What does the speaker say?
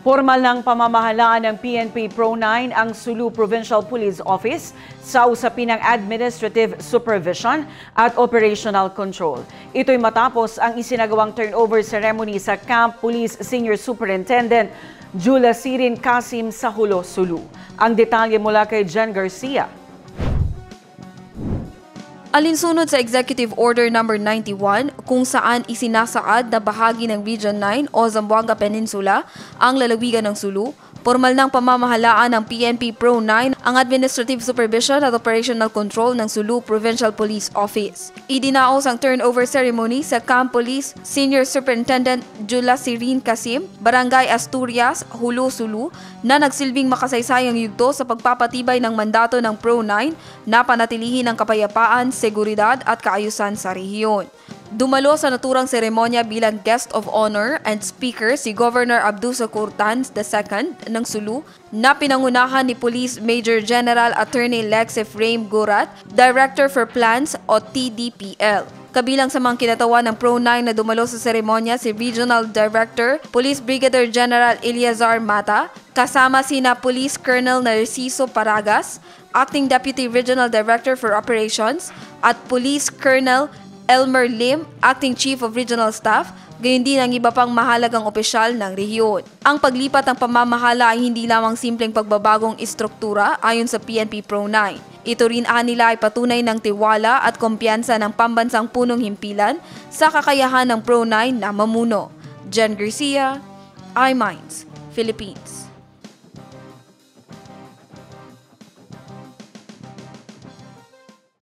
Formal ng pamamahalaan ng PNP Pro-9 ang Sulu Provincial Police Office sa usapin ng Administrative Supervision at Operational Control. Ito'y matapos ang isinagawang turnover ceremony sa Camp Police Senior Superintendent Jula Sirin Kasim sa Hulo, Sulu. Ang detalye mula kay Jen Garcia. Alinsunod sa Executive Order No. 91 kung saan isinasaad na bahagi ng Region 9 o Zamboanga Peninsula ang lalawigan ng Sulu, formal ng pamamahalaan ng PNP Pro-9 ang Administrative Supervision at Operational Control ng Sulu Provincial Police Office. Idinaos ang turnover ceremony sa Camp Police Senior Superintendent Jula Sirin Kasim, Barangay Asturias, Hulo, Sulu, na nagsilbing makasaysayang yugto sa pagpapatibay ng mandato ng Pro-9 na panatilihin ang kapayapaan, seguridad at kaayusan sa rehiyon. Dumalo sa naturang seremonya bilang guest of honor and speaker si Governor Abdusa Curtans II ng Sulu na pinangunahan ni Police Major General Attorney Lex Efraim Gurat, Director for Plans o TDPL. Kabilang sa mga kinatawan ng Pro-9 na dumalo sa seremonya si Regional Director, Police Brigadier General Eliazar Mata, kasama sina Police Colonel Narciso Paragas, Acting Deputy Regional Director for Operations, at Police Colonel Elmer Lim, Acting Chief of Regional Staff, gayon din ang iba pang mahalagang opisyal ng rehiyon. Ang paglipat ng pamamahala ay hindi lamang simpleng pagbabagong istruktura ayon sa PNP Pro-9. Ito rin nila ay patunay ng tiwala at kumpiyansa ng pambansang punong himpilan sa kakayahan ng Pro-9 na mamuno. Jen Garcia, iMinds, Philippines.